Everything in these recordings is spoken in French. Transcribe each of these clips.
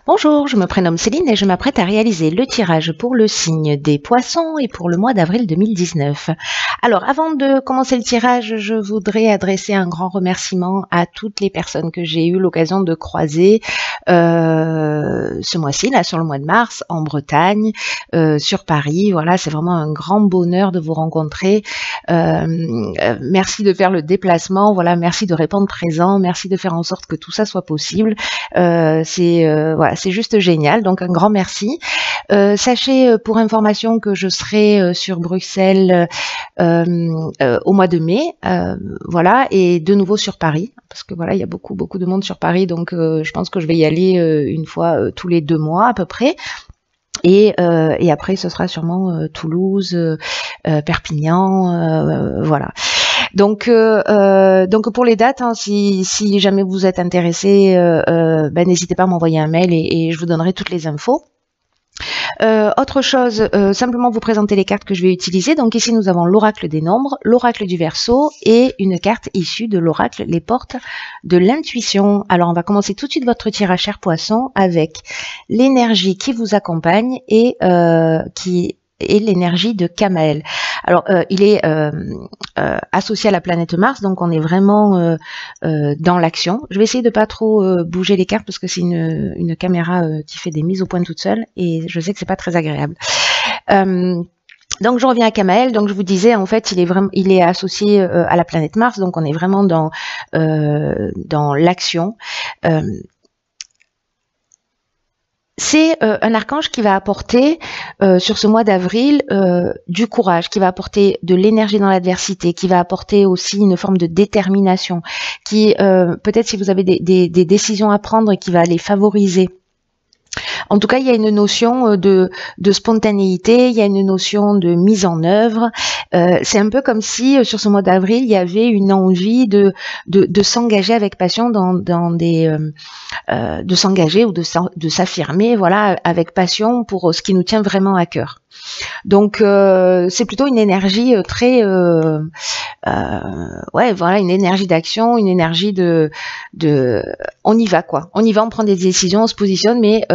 Bonjour, je me prénomme Céline et je m'apprête à réaliser le tirage pour le signe des Poissons et pour le mois d'avril 2019. Alors, avant de commencer le tirage, je voudrais adresser un grand remerciement à toutes les personnes que j'ai eu l'occasion de croiser ce mois-ci, là, sur le mois de mars, en Bretagne, sur Paris. Voilà, c'est vraiment un grand bonheur de vous rencontrer. Merci de faire le déplacement. Voilà, merci de répondre présent. Merci de faire en sorte que tout ça soit possible. Voilà, c'est juste génial, donc un grand merci. Sachez pour information que je serai sur Bruxelles au mois de mai, voilà, et de nouveau sur Paris, parce que voilà, il y a beaucoup de monde sur Paris, donc je pense que je vais y aller une fois tous les 2 mois à peu près. Et après, ce sera sûrement Toulouse, Perpignan, voilà. Donc pour les dates, hein, si jamais vous êtes intéressé, n'hésitez pas à m'envoyer un mail et je vous donnerai toutes les infos. Autre chose, simplement vous présenter les cartes que je vais utiliser. Donc ici nous avons l'oracle des nombres, l'oracle du Verseau et une carte issue de l'oracle les portes de l'intuition. Alors on va commencer tout de suite votre tirage, cher poisson, avec l'énergie qui vous accompagne et qui est l'énergie de Kamael. Alors il est associé à la planète Mars, donc on est vraiment dans l'action. Je vais essayer de pas trop bouger les cartes parce que c'est une caméra qui fait des mises au point toute seule et je sais que c'est pas très agréable. Donc je reviens à Kamael. Donc je vous disais, en fait, il est associé à la planète Mars, donc on est vraiment dans l'action. C'est un archange qui va apporter sur ce mois d'avril du courage, qui va apporter de l'énergie dans l'adversité, qui va apporter aussi une forme de détermination, qui peut-être si vous avez des décisions à prendre, qui va les favoriser. En tout cas, il y a une notion de spontanéité, il y a une notion de mise en œuvre. C'est un peu comme si sur ce mois d'avril, il y avait une envie de s'engager avec passion de s'engager ou de s'affirmer, voilà, avec passion pour ce qui nous tient vraiment à cœur. Donc c'est plutôt une énergie très ouais, voilà, une énergie d'action, une énergie de on y va, quoi. On y va, on prend des décisions, on se positionne, mais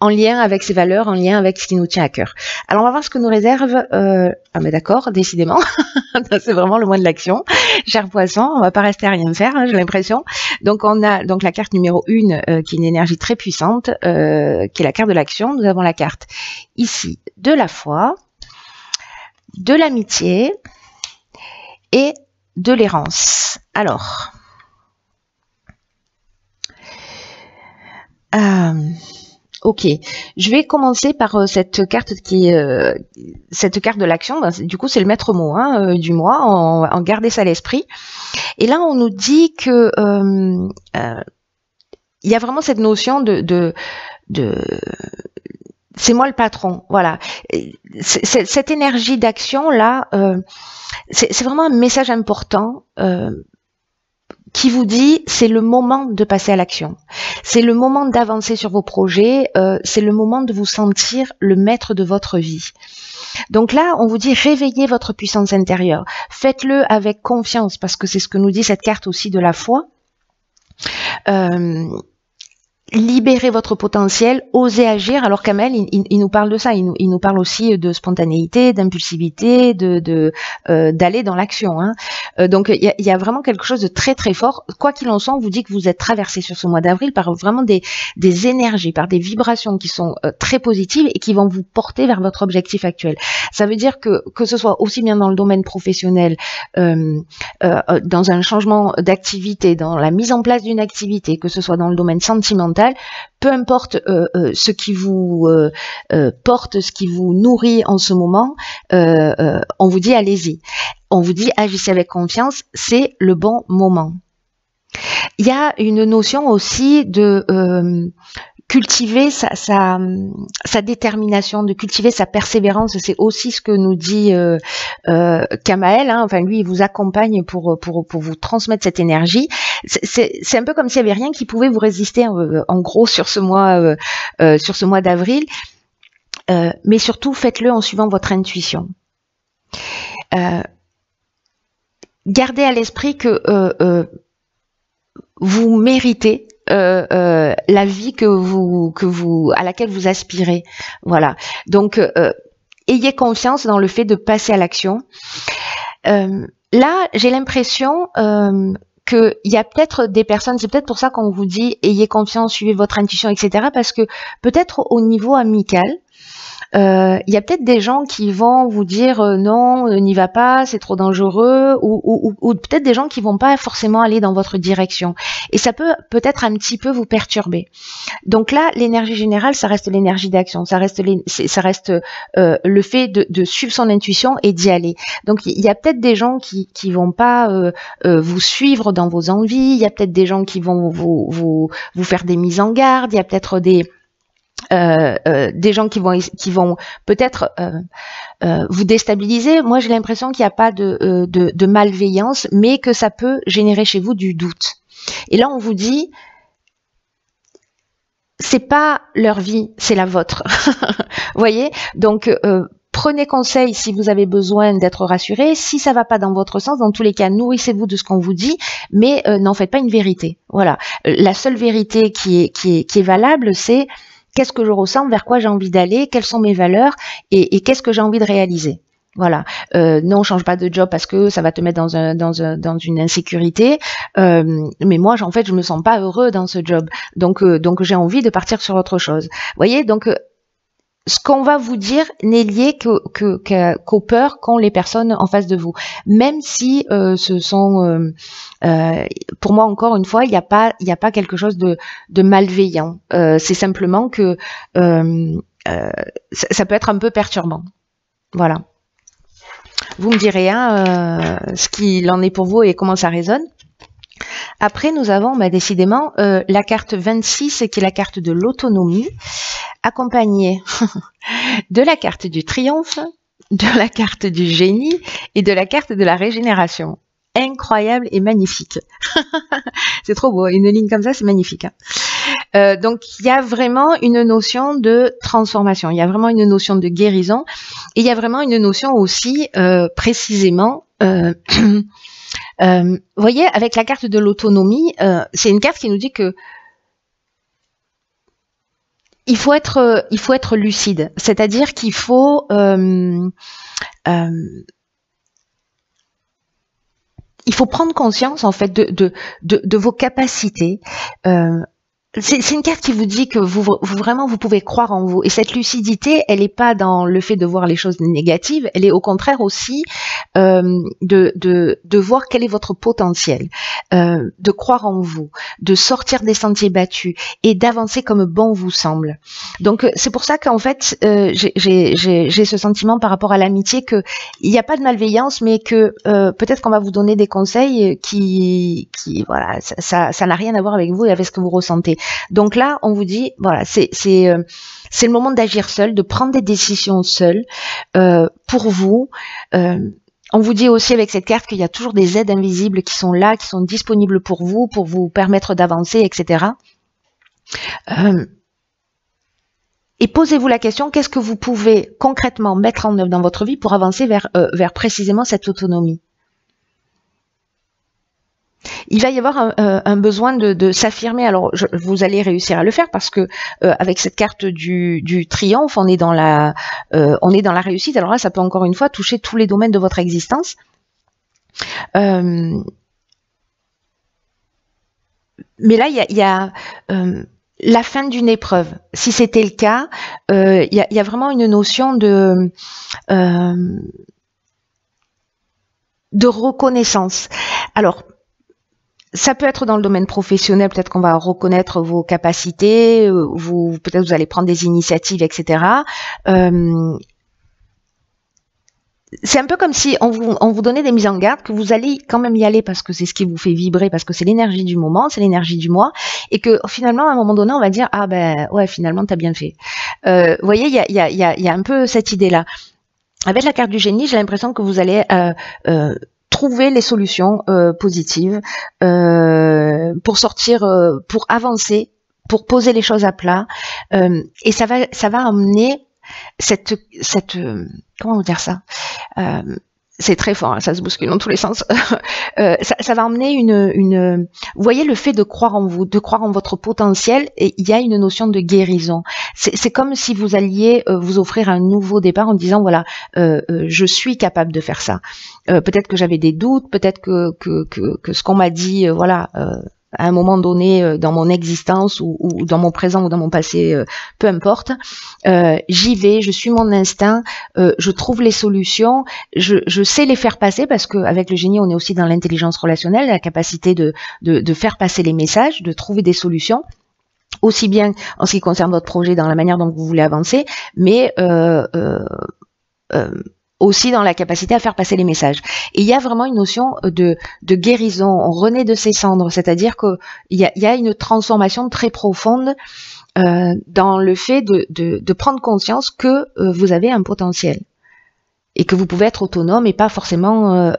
en lien avec ses valeurs, en lien avec ce qui nous tient à cœur. Alors on va voir ce que nous réserve ah mais d'accord, décidément, c'est vraiment le mois de l'action. Cher poisson, on va pas rester à rien faire, hein, j'ai l'impression. Donc on a donc la carte numéro 1 qui est une énergie très puissante, qui est la carte de l'action. Nous avons la carte ici de la foi, de l'amitié et de l'errance. Alors, ok, je vais commencer par cette carte qui est cette carte de l'action. Du coup, c'est le maître mot hein, du mois. En garder ça à l'esprit. Et là, on nous dit que il y a vraiment cette notion de c'est moi le patron. Voilà, cette énergie d'action là, c'est vraiment un message important. Qui vous dit c'est le moment de passer à l'action, c'est le moment d'avancer sur vos projets, c'est le moment de vous sentir le maître de votre vie. Donc là, on vous dit réveillez votre puissance intérieure, faites-le avec confiance parce que c'est ce que nous dit cette carte aussi de la foi. Libérez votre potentiel, osez agir. Alors Kamael, il nous parle de ça, il nous parle aussi de spontanéité, d'impulsivité, d'aller dans l'action. Hein. Donc il y a vraiment quelque chose de très très fort. Quoi qu'il en soit, on vous dit que vous êtes traversé sur ce mois d'avril par vraiment des énergies, par des vibrations qui sont très positives et qui vont vous porter vers votre objectif actuel. Ça veut dire que ce soit aussi bien dans le domaine professionnel, dans un changement d'activité, dans la mise en place d'une activité, que ce soit dans le domaine sentimental, peu importe ce qui vous porte, ce qui vous nourrit en ce moment, on vous dit allez-y. On vous dit agissez avec confiance, c'est le bon moment. Il y a une notion aussi de cultiver sa détermination, de cultiver sa persévérance. C'est aussi ce que nous dit Kamael. Hein. Enfin, lui, il vous accompagne pour vous transmettre cette énergie. C'est un peu comme s'il n'y avait rien qui pouvait vous résister, en gros, sur ce mois d'avril. Mais surtout, faites-le en suivant votre intuition. Gardez à l'esprit que vous méritez la vie à laquelle vous aspirez. Voilà. Donc, ayez confiance dans le fait de passer à l'action. Là, j'ai l'impression qu'il y a peut-être des personnes, c'est peut-être pour ça qu'on vous dit ayez confiance, suivez votre intuition, etc. Parce que peut-être au niveau amical, il y a peut-être des gens qui vont vous dire non, n'y va pas, c'est trop dangereux, ou peut-être des gens qui vont pas forcément aller dans votre direction. Et ça peut peut-être un petit peu vous perturber. Donc là, l'énergie générale, ça reste l'énergie d'action, ça reste le fait de suivre son intuition et d'y aller. Donc il y a peut-être des gens qui vont pas vous suivre dans vos envies, il y a peut-être des gens qui vont vous faire des mises en garde, il y a peut-être des gens qui vont peut-être vous déstabiliser. Moi, j'ai l'impression qu'il n'y a pas de malveillance, mais que ça peut générer chez vous du doute. Et là, on vous dit, c'est pas leur vie, c'est la vôtre. Vous voyez? Donc, prenez conseil si vous avez besoin d'être rassuré. Si ça va pas dans votre sens, dans tous les cas, nourrissez-vous de ce qu'on vous dit, mais n'en faites pas une vérité. Voilà. La seule vérité qui est valable, c'est qu'est-ce que je ressens, vers quoi j'ai envie d'aller, quelles sont mes valeurs et qu'est-ce que j'ai envie de réaliser. Voilà. Non, change pas de job parce que ça va te mettre dans une insécurité. Mais moi, en fait, je me sens pas heureux dans ce job. Donc j'ai envie de partir sur autre chose. Vous voyez, donc ce qu'on va vous dire n'est lié qu'aux peurs qu'ont les personnes en face de vous. Même si ce sont, pour moi encore une fois, il n'y a pas quelque chose de malveillant. C'est simplement que ça peut être un peu perturbant. Voilà. Vous me direz ce qu'il en est pour vous et comment ça résonne. Après, nous avons décidément la carte 26 qui est la carte de l'autonomie, accompagnée de la carte du triomphe, de la carte du génie et de la carte de la régénération. Incroyable et magnifique. C'est trop beau, une ligne comme ça, c'est magnifique. Donc, il y a vraiment une notion de transformation, il y a vraiment une notion de guérison et il y a vraiment une notion aussi précisément... vous voyez, avec la carte de l'autonomie, c'est une carte qui nous dit que il faut être lucide, c'est-à-dire qu'il faut il faut prendre conscience en fait de vos capacités. C'est une carte qui vous dit que vraiment vous pouvez croire en vous et cette lucidité, elle n'est pas dans le fait de voir les choses négatives, elle est au contraire aussi de voir quel est votre potentiel, de croire en vous, de sortir des sentiers battus et d'avancer comme bon vous semble. Donc c'est pour ça qu'en fait j'ai ce sentiment par rapport à l'amitié que il n'y a pas de malveillance, mais que peut-être qu'on va vous donner des conseils qui voilà, ça n'a rien à voir avec vous et avec ce que vous ressentez. Donc là, on vous dit, voilà, c'est le moment d'agir seul, de prendre des décisions seul pour vous. On vous dit aussi avec cette carte qu'il y a toujours des aides invisibles qui sont là, qui sont disponibles pour vous permettre d'avancer, etc. Et posez-vous la question, qu'est-ce que vous pouvez concrètement mettre en œuvre dans votre vie pour avancer vers précisément cette autonomie? Il va y avoir un besoin de s'affirmer. Alors, vous allez réussir à le faire parce que avec cette carte du triomphe, on est dans la réussite. Alors là, ça peut encore une fois toucher tous les domaines de votre existence. Mais là, il y a la fin d'une épreuve. Si c'était le cas, il y a vraiment une notion de reconnaissance. Alors, ça peut être dans le domaine professionnel, peut-être qu'on va reconnaître vos capacités, peut-être vous allez prendre des initiatives, etc. C'est un peu comme si on vous donnait des mises en garde, que vous allez quand même y aller parce que c'est ce qui vous fait vibrer, parce que c'est l'énergie du moment, c'est l'énergie du mois, et que finalement, à un moment donné, on va dire « Ah ben ouais, finalement, t'as bien fait ». Vous voyez, il y a un peu cette idée-là. Avec la carte du génie, j'ai l'impression que vous allez... trouver les solutions positives pour sortir, pour avancer, pour poser les choses à plat, et ça va amener cette comment vous dire ça, c'est très fort, hein, ça se bouscule dans tous les sens. Ça va emmener vous voyez, le fait de croire en vous, de croire en votre potentiel, et il y a une notion de guérison. C'est comme si vous alliez vous offrir un nouveau départ en disant voilà, je suis capable de faire ça. Peut-être que j'avais des doutes, peut-être que ce qu'on m'a dit, voilà. À un moment donné dans mon existence ou dans mon présent ou dans mon passé, peu importe, j'y vais, je suis mon instinct, je trouve les solutions, je sais les faire passer parce qu'avec le génie on est aussi dans l'intelligence relationnelle, la capacité de faire passer les messages, de trouver des solutions, aussi bien en ce qui concerne votre projet dans la manière dont vous voulez avancer, mais aussi dans la capacité à faire passer les messages. Et il y a vraiment une notion de guérison, on renaît de ses cendres, c'est-à-dire qu'il y a une transformation très profonde dans le fait de prendre conscience que vous avez un potentiel et que vous pouvez être autonome et pas forcément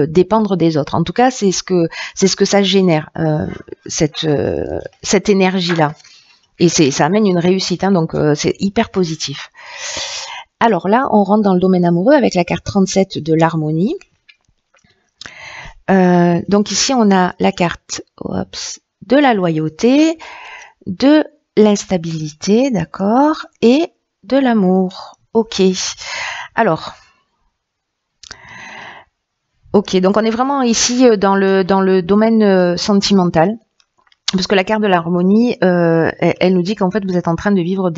dépendre des autres. En tout cas, c'est ce que ça génère, cette énergie-là. Et ça amène une réussite, hein, donc c'est hyper positif. Alors là, on rentre dans le domaine amoureux avec la carte 37 de l'harmonie. Donc ici, on a la carte de la loyauté, de l'instabilité, d'accord, et de l'amour. Ok. Alors, ok, donc on est vraiment ici dans le domaine sentimental. Parce que la carte de l'harmonie, elle nous dit qu'en fait, vous êtes en train de vivre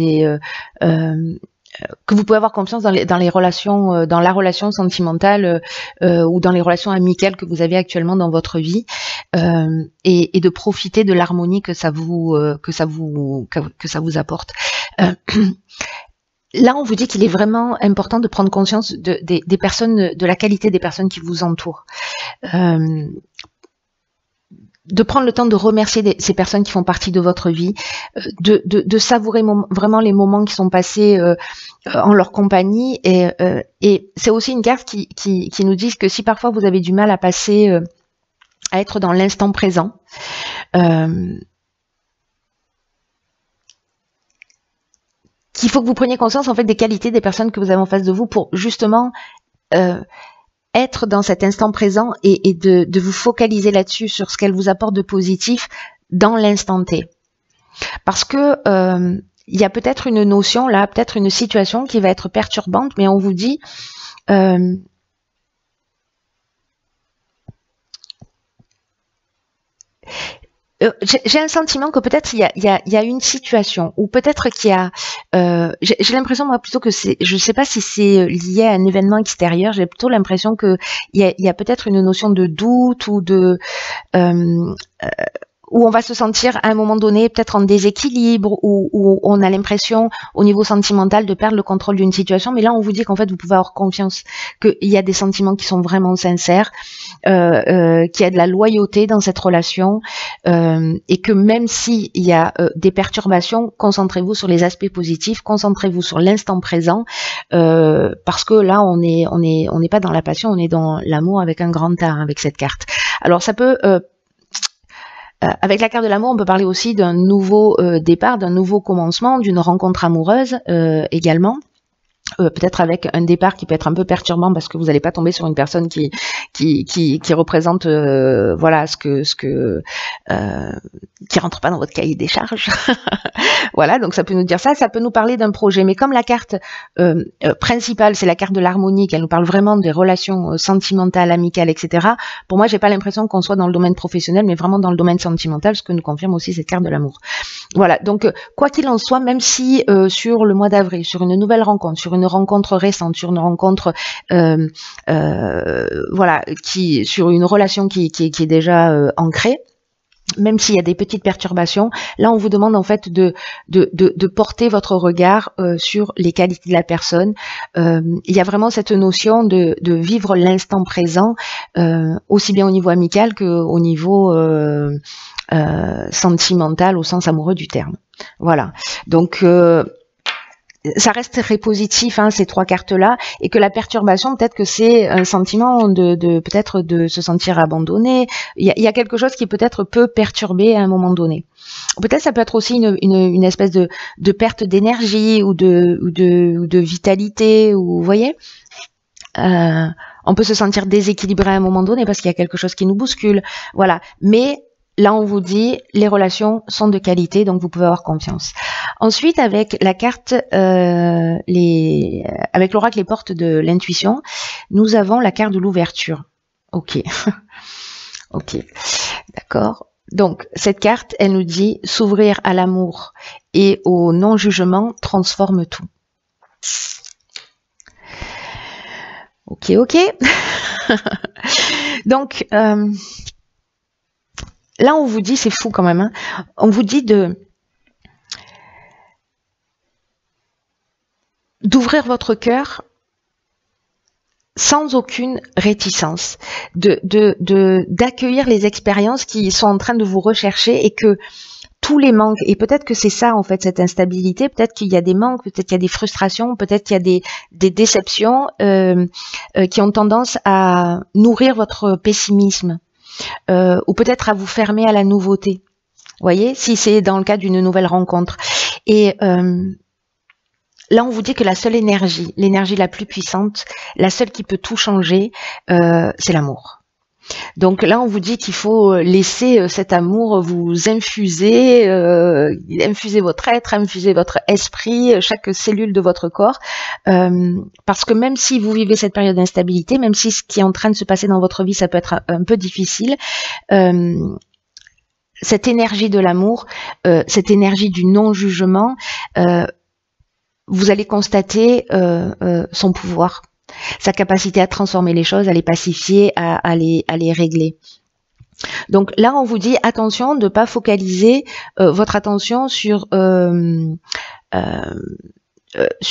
que vous pouvez avoir confiance dans les relations, dans la relation sentimentale ou dans les relations amicales que vous avez actuellement dans votre vie, et de profiter de l'harmonie que ça vous apporte. Là, on vous dit qu'il est vraiment important de prendre conscience des personnes, de la qualité des personnes qui vous entourent. De prendre le temps de remercier ces personnes qui font partie de votre vie, de savourer vraiment les moments qui sont passés en leur compagnie. Et c'est aussi une carte qui nous dit que si parfois vous avez du mal à passer, à être dans l'instant présent, qu'il faut que vous preniez conscience en fait des qualités des personnes que vous avez en face de vous pour justement être dans cet instant présent et de vous focaliser là-dessus, sur ce qu'elle vous apporte de positif dans l'instant T. Parce que il y a peut-être une notion là, peut-être une situation qui va être perturbante, mais on vous dit j'ai un sentiment que peut-être il y a une situation, ou peut-être qu'il y a j'ai l'impression moi plutôt que je sais pas si c'est lié à un événement extérieur, j'ai plutôt l'impression que il y a peut-être une notion de doute ou où on va se sentir à un moment donné peut-être en déséquilibre, où on a l'impression au niveau sentimental de perdre le contrôle d'une situation, mais là on vous dit qu'en fait vous pouvez avoir confiance qu'il y a des sentiments qui sont vraiment sincères, qu'il y a de la loyauté dans cette relation, et que même s'il y a des perturbations, concentrez-vous sur les aspects positifs, concentrez-vous sur l'instant présent, parce que là on n'est pas dans la passion, on est dans l'amour avec un grand A avec cette carte. Alors ça peut avec la carte de l'amour, on peut parler aussi d'un nouveau départ, d'un nouveau commencement, d'une rencontre amoureuse également. Peut-être avec un départ qui peut être un peu perturbant parce que vous n'allez pas tomber sur une personne qui représente voilà qui rentre pas dans votre cahier des charges. Voilà, donc ça peut nous dire ça peut nous parler d'un projet, mais comme la carte principale c'est la carte de l'harmonie, qu'elle nous parle vraiment des relations sentimentales, amicales, etc. Pour moi, j'ai pas l'impression qu'on soit dans le domaine professionnel, mais vraiment dans le domaine sentimental, ce que nous confirme aussi cette carte de l'amour. Voilà, donc quoi qu'il en soit, même si sur le mois d'avril, sur une nouvelle rencontre, sur une rencontre récente, sur une rencontre voilà, sur une relation qui est déjà ancrée, même s'il y a des petites perturbations, là on vous demande en fait de porter votre regard sur les qualités de la personne. Il y a vraiment cette notion de vivre l'instant présent, aussi bien au niveau amical qu'au niveau sentimental au sens amoureux du terme. Voilà, donc ça reste très positif, hein, ces trois cartes-là, et que la perturbation, peut-être que c'est un sentiment peut-être de se sentir abandonné. Il y a quelque chose qui peut-être peut perturber à un moment donné. Peut-être ça peut être aussi une espèce de perte d'énergie ou de vitalité, ou vous voyez. On peut se sentir déséquilibré à un moment donné parce qu'il y a quelque chose qui nous bouscule. Voilà. Mais là, on vous dit, les relations sont de qualité, donc vous pouvez avoir confiance. Ensuite, avec la carte, avec l'oracle les portes de l'intuition, nous avons la carte de l'ouverture. Ok. Ok. D'accord. Donc, cette carte, elle nous dit, s'ouvrir à l'amour et au non-jugement transforme tout. Ok, ok. Donc, là, on vous dit, c'est fou quand même, hein, on vous dit d'ouvrir votre cœur sans aucune réticence, d'accueillir les expériences qui sont en train de vous rechercher et que tous les manques, et peut-être que c'est ça en fait cette instabilité, peut-être qu'il y a des manques, peut-être qu'il y a des frustrations, peut-être qu'il y a des déceptions qui ont tendance à nourrir votre pessimisme ou peut-être à vous fermer à la nouveauté. Vous voyez, si c'est dans le cas d'une nouvelle rencontre. Et là, on vous dit que la seule énergie, l'énergie la plus puissante, la seule qui peut tout changer, c'est l'amour. Donc là, on vous dit qu'il faut laisser cet amour vous infuser, infuser votre être, infuser votre esprit, chaque cellule de votre corps. Parce que même si vous vivez cette période d'instabilité, même si ce qui est en train de se passer dans votre vie, ça peut être un peu difficile, cette énergie de l'amour, cette énergie du non-jugement, vous allez constater son pouvoir, sa capacité à transformer les choses, à les pacifier, à les régler. Donc là, on vous dit attention de ne pas focaliser votre attention sur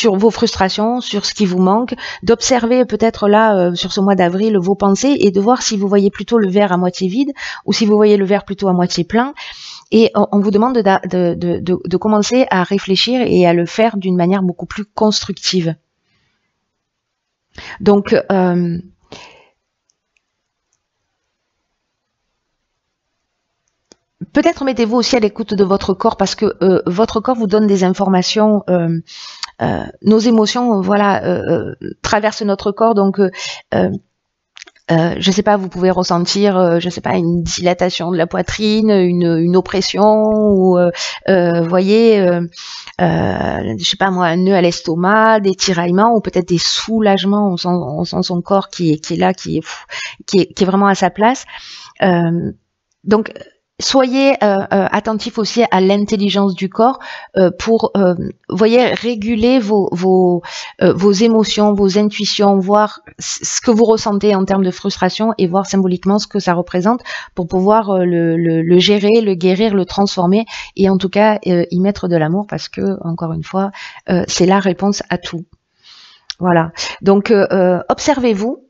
vos frustrations, sur ce qui vous manque, d'observer peut-être là, sur ce mois d'avril, vos pensées et de voir si vous voyez plutôt le verre à moitié vide ou si vous voyez le verre plutôt à moitié plein. Et on vous demande de commencer à réfléchir et à le faire d'une manière beaucoup plus constructive. Donc, peut-être mettez-vous aussi à l'écoute de votre corps parce que votre corps vous donne des informations. Nos émotions, voilà, traversent notre corps. Donc, je sais pas, vous pouvez ressentir, je sais pas, une dilatation de la poitrine, une oppression, ou voyez, je sais pas moi, un nœud à l'estomac, des tiraillements, ou peut-être des soulagements. On sent son corps qui est là, qui est vraiment à sa place. Donc soyez attentifs aussi à l'intelligence du corps pour, voyez, réguler vos émotions, vos intuitions, voir ce que vous ressentez en termes de frustration et voir symboliquement ce que ça représente pour pouvoir le gérer, le guérir, le transformer et en tout cas y mettre de l'amour parce que, encore une fois, c'est la réponse à tout. Voilà. Donc, observez-vous.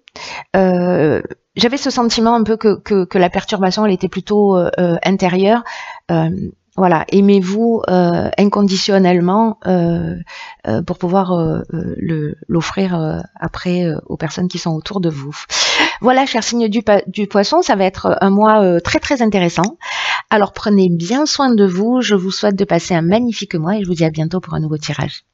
J'avais ce sentiment un peu que la perturbation elle était plutôt intérieure. Voilà, aimez-vous inconditionnellement pour pouvoir l'offrir après aux personnes qui sont autour de vous. Voilà, chers signes du poisson, ça va être un mois très très intéressant. Alors prenez bien soin de vous, je vous souhaite de passer un magnifique mois et je vous dis à bientôt pour un nouveau tirage.